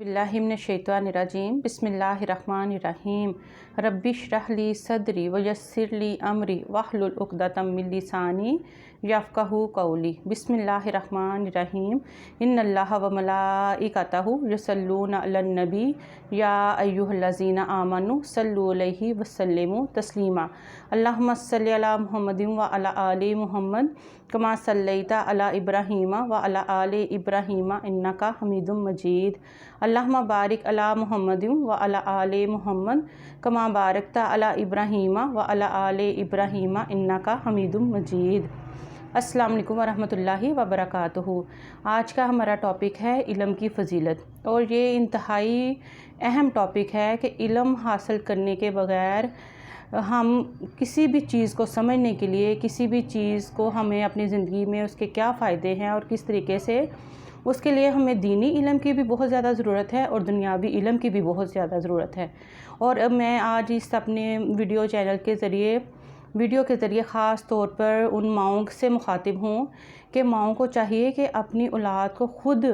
बिल्लाहि मिनश्शैतानिर्रजीम बिस्मिल्लाहिर्रहमानिर्रहीम रब्बिश्रह ली सदरी वयस्सिर ली अमरी वहलुल उक़दतम मिन लिसानी यफ़क़हू क़ौली। बिस्मिल्लाहिर्रहमानिर्रहीम इन्नल्लाहा व मलाइकतहू युसल्लूना अलन नबी या अय्युहल्लज़ीना आमनु सल्लु अलैहि वसल्लिमु तस्लीमा। अल्लाहुम्मा सल्लि अला मुहम्मदिन व अला आलि मुहम्मद कमा सल्लैता अला इब्राहीम व अला आलि इब्राहीम इन्नका हमीदुम मजीद। अल्लाहुम्मा बारिक अला मुहम्मदिन व अला आलि मुहम्मद कमा बारकता अला इब्राहीम व अला आलि इब्राहीम इन्नका हमीदुम मजीद। अस्सलाम वालेकुम वरहमतुल्लाहि वबरकातुहू। आज का हमारा टॉपिक है इल्म की फ़जीलत, और ये इंतहाई अहम टॉपिक है कि इल्म हासिल करने के बग़ैर हम किसी भी चीज़ को समझने के लिए, किसी भी चीज़ को हमें अपनी ज़िंदगी में उसके क्या फ़ायदे हैं और किस तरीके से, उसके लिए हमें दीनी इल्म की भी बहुत ज़्यादा ज़रूरत है और दुनियावी इल्म की भी बहुत ज़्यादा ज़रूरत है। और मैं आज इस अपने वीडियो के ज़रिए ख़ास तौर पर उन माओं से मुखातिब हूँ कि माओं को चाहिए कि अपनी औलाद को खुद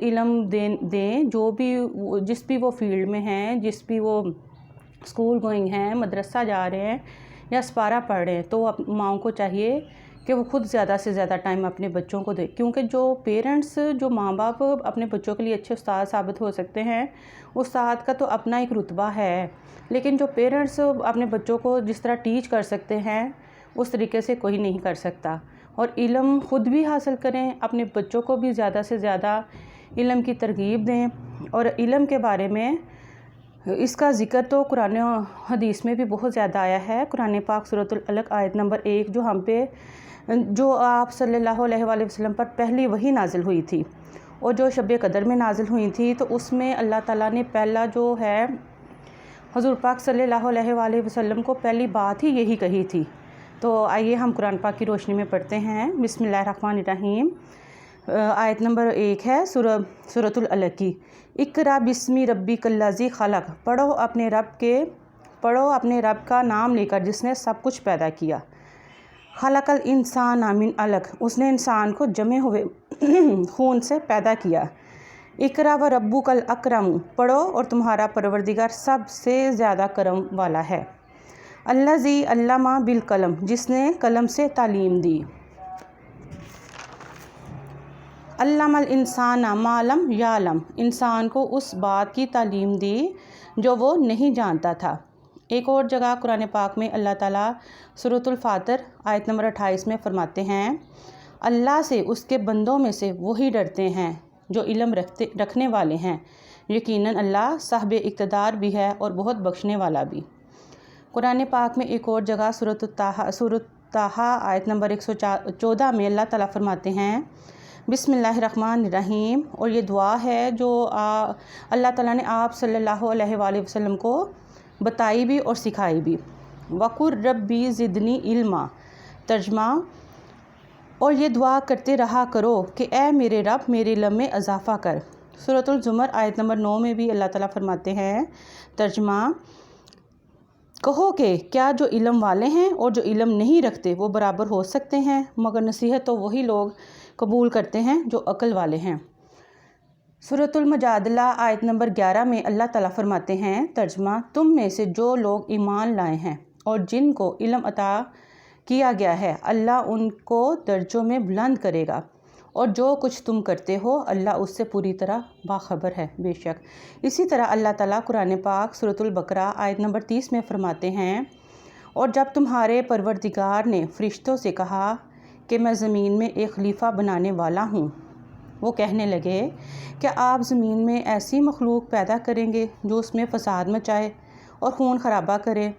इल्म दें, जिस भी वो फील्ड में हैं, जिस भी वो स्कूल गोइंग हैं, मदरसा जा रहे हैं या सपारा पढ़ रहे हैं, तो माओं को चाहिए कि वो खुद ज़्यादा से ज़्यादा टाइम अपने बच्चों को दे। क्योंकि जो माँ बाप अपने बच्चों के लिए अच्छे उस्ताद साबित हो सकते हैं, उस्ताद का तो अपना एक रुतबा है, लेकिन जो पेरेंट्स अपने बच्चों को जिस तरह टीच कर सकते हैं उस तरीके से कोई नहीं कर सकता। और इल्म ख़ुद भी हासिल करें, अपने बच्चों को भी ज़्यादा से ज़्यादा इल्म की तरगीब दें। और इल्म के बारे में इसका ज़िक्र तो कुरान हदीस में भी बहुत ज़्यादा आया है। कुरान पाक सूरतुल अलक आयत नंबर 1 जो आप सल्लल्लाहु अलैहि वसल्लम पर पहली वही नाजिल हुई थी और जो शब कदर में नाजिल हुई थी, तो उसमें अल्लाह ताला ने पहला जो है हुज़ूर पाक सल्लल्लाहु अलैहि वसल्लम को पहली बात ही यही कही थी। तो आइए हम कुरान पाक की रोशनी में पढ़ते हैं। बिस्मिल्लाहिर्रहमानिर्रहीम। आयत नंबर 1 है सूरतुल अलक की। इक़रा बिस्मि रब्बिकल्लज़ी खलक़। पढ़ो अपने रब का नाम लेकर जिसने सब कुछ पैदा किया। खलक़ल इंसान मिन अलक़। उसने इंसान को जमे हुए खून से पैदा किया। इक़रा व रब्बुकल अकरम। पढ़ो और तुम्हारा परवरदिगार सबसे ज़्यादा करम वाला है। अल्लज़ी अल्लमा बिल कलम। जिसने कलम से तालीम दी। अल्लमल इंसान मालम यालम। इंसान को उस बात की तालीम दी जो वो नहीं जानता था। एक और जगह कुरान पाक में अल्लाह ताला सूरतुल फातिर आयत नंबर 28 में फरमाते हैं, अल्लाह से उसके बंदों में से वही डरते हैं जो इल्म रखने वाले हैं। यकीनन अल्लाह साहिब इक़्तिदार भी है और बहुत बख्शने वाला भी। कुरान पाक में एक और जगह सूरत ताहा आयत नंबर 114 में अल्लाह ताला फरमाते हैं, बिस्मिल्लाहिर्रहमानिर्रहीम। और ये दुआ है जो अल्लाह ताला ने आप सल्लल्लाहु अलैहि वसल्लम को बताई भी और सिखाई भी। वक़ुर रब्बी ज़िदनी इल्मा। तर्जमा, और ये दुआ करते रहा करो कि ए मेरे रब मेरे इल्म में इजाफ़ा कर। सूरतुल ज़ुमर आयत नंबर 9 में भी अल्लाह ताला फरमाते हैं, तर्जमा, कहो कि क्या जो इल्म वाले हैं और जो इल्म नहीं रखते वो बराबर हो सकते हैं, मगर नसीहत तो वही लोग कबूल करते हैं जो अक्ल वाले हैं। सूरतुल मुजादला आयत नंबर 11 में अल्लाह ताला फरमाते हैं, तर्जमा, तुम में से जो लोग ईमान लाए हैं और जिनको इल्म अता किया गया है, अल्लाह उनको दर्जों में बुलंद करेगा, और जो कुछ तुम करते हो अल्लाह उससे पूरी तरह बाखबर है बेशक। इसी तरह अल्लाह ताला कुरान पाक सूरतुल बकरा आयत नंबर 30 में फरमाते हैं, और जब तुम्हारे परवरदिगार ने फ़रिश्तों से कहा कि मैं ज़मीन में एक खलीफा बनाने वाला हूँ, वो कहने लगे, क्या आप ज़मीन में ऐसी मखलूक पैदा करेंगे जो उसमें फ़साद मचाए और खून खराबा करे,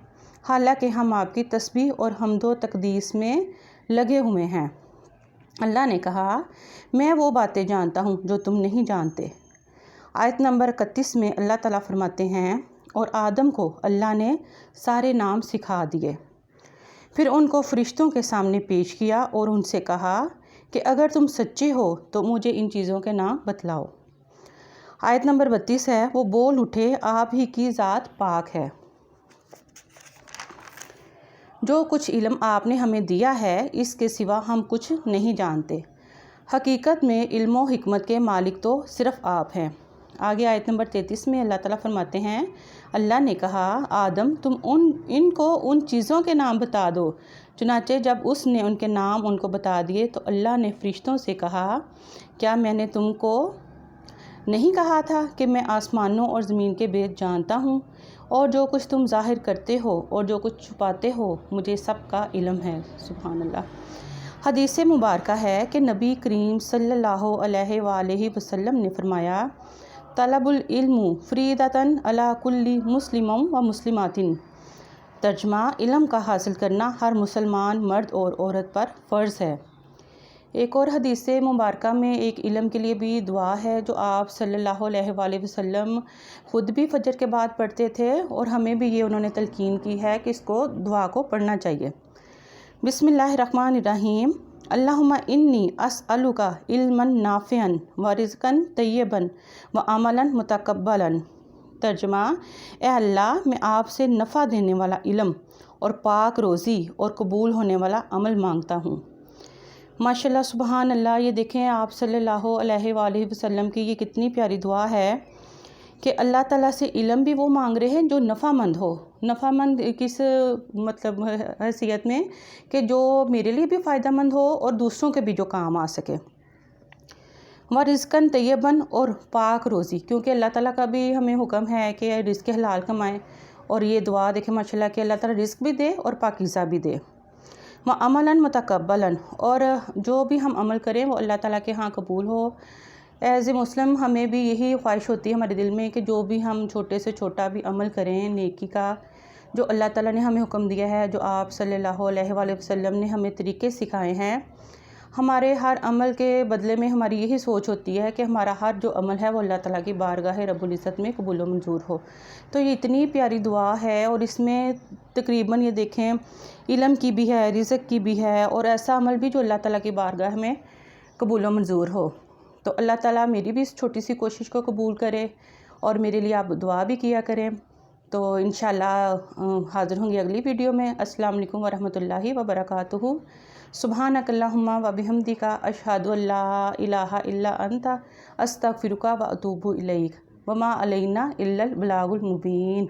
हालांकि हम आपकी तस्बीह और हम्दो तकदीस में लगे हुए हैं। अल्लाह ने कहा, मैं वो बातें जानता हूँ जो तुम नहीं जानते। आयत नंबर 31 में अल्लाह ताला फरमाते हैं, और आदम को अल्लाह ने सारे नाम सिखा दिए। फिर उनको फ़रिश्तों के सामने पेश किया और उनसे कहा कि अगर तुम सच्चे हो तो मुझे इन चीज़ों के नाम बतलाओ। आयत नंबर 32 है, वो बोल उठे, आप ही की ज़ात पाक है। जो कुछ इल्म आपने हमें दिया है इसके सिवा हम कुछ नहीं जानते। हकीकत में इल्म व हिकमत के मालिक तो सिर्फ़ आप हैं। آگے آیت نمبر 33 میں اللہ تعالیٰ فرماتے ہیں اللہ نے کہا آدم تم ان کو ان چیزوں کے نام بتا دو، چنانچہ جب اس نے ان کے نام ان کو بتا دیے تو اللہ نے فرشتوں سے کہا کیا میں نے تم کو نہیں کہا تھا کہ میں آسمانوں اور زمین کے بید جانتا ہوں، اور جو کچھ تم ظاہر کرتے ہو اور جو کچھ چھپاتے ہو مجھے سب کا علم ہے۔ سبحان اللہ۔ حدیث مبارکہ ہے کہ نبی کریم صلی اللہ علیہ وآلہ وسلم نے فرمایا طلب العلم فریضۃ علی کل مسلم و مسلمات، ترجمہ علم کا حاصل کرنا ہر مسلمان مرد اور عورت پر فرض ہے۔ ایک اور حدیث مبارکہ میں ایک علم کے لیے بھی دعا ہے جو آپ صلی اللہ علیہ وآلہ وسلم خود بھی فجر کے بعد پڑھتے تھے، اور ہمیں بھی یہ انہوں نے تلقین کی ہے کہ اس کو دعا کو پڑھنا چاہیے۔ بسم اللہ الرحمن الرحیم، اللہم انی اسألک علما نافعا ورزقا طیبا وعملا متقبلا، ترجمہ اے اللہ میں آپ سے نفع دینے والا علم اور پاک روزی اور قبول ہونے والا عمل مانگتا ہوں۔ ماشاءاللہ سبحان اللہ، یہ دیکھیں آپ صلی اللہ علیہ وآلہ وسلم کی یہ کتنی پیاری دعا ہے کہ اللہ تعالیٰ سے علم بھی وہ مانگ رہے ہیں جو نفع مند ہو۔ نفع مند کس مطلب حیثیت میں کہ جو میرے لیے بھی فائدہ مند ہو اور دوسروں کے بھی جو کام آ سکے۔ وَرِزْقًا طَيِّبًا، اور پاک روزی، کیونکہ اللہ تعالیٰ کا بھی ہمیں حکم ہے کہ رزق حلال کمائیں، اور یہ دعا دیکھیں ماشاءاللہ کہ اللہ تعالیٰ رزق بھی دے اور پاکیزہ بھی دے۔ وَعَمَلًا مُتَقَبَّلًا، اور جو بھی ہم عمل کریں وہ اللہ تعالیٰ کے ہاں قبول ہو۔ ایز اے مسلم ہمیں بھی یہی خواہش ہوتی ہے ہمارے دل میں کہ جو بھی ہم چھوٹے سے چھوٹا بھی عمل کریں نیکی کا، جو اللہ تعالیٰ نے ہمیں حکم دیا ہے، جو آپ صلی اللہ علیہ وآلہ وسلم نے ہمیں طریقے سکھائے ہیں، ہمارے ہر عمل کے بدلے میں ہماری یہی سوچ ہوتی ہے کہ ہمارا ہر جو عمل ہے وہ اللہ تعالیٰ کی بارگاہ رب العزت میں قبول و منظور ہو۔ تو یہ اتنی پیاری دعا ہے، اور اس میں تقریباً یہ دیکھیں علم کی بھی ہے، رزق کی بھی ہے، اور ایسا عمل بھی جو اللہ تعالیٰ کی بارگاہ میں قبول و منظور ہو۔ تو اللہ تعالیٰ میری بھی اس چھوٹی سی کوشش کو قبول کرے، اور میرے لیے آپ دعا بھی کیا کریں۔ تو انشاءاللہ حاضر ہوں گی اگلی ویڈیو میں۔ السلام علیکم ورحمۃ اللہ وبرکاتہ۔ سبحانک اللہم وبحمدک، اشہد ان لا الہ الا انت، استغفرک واتوب الیک، وما علینا الا البلاغ المبین۔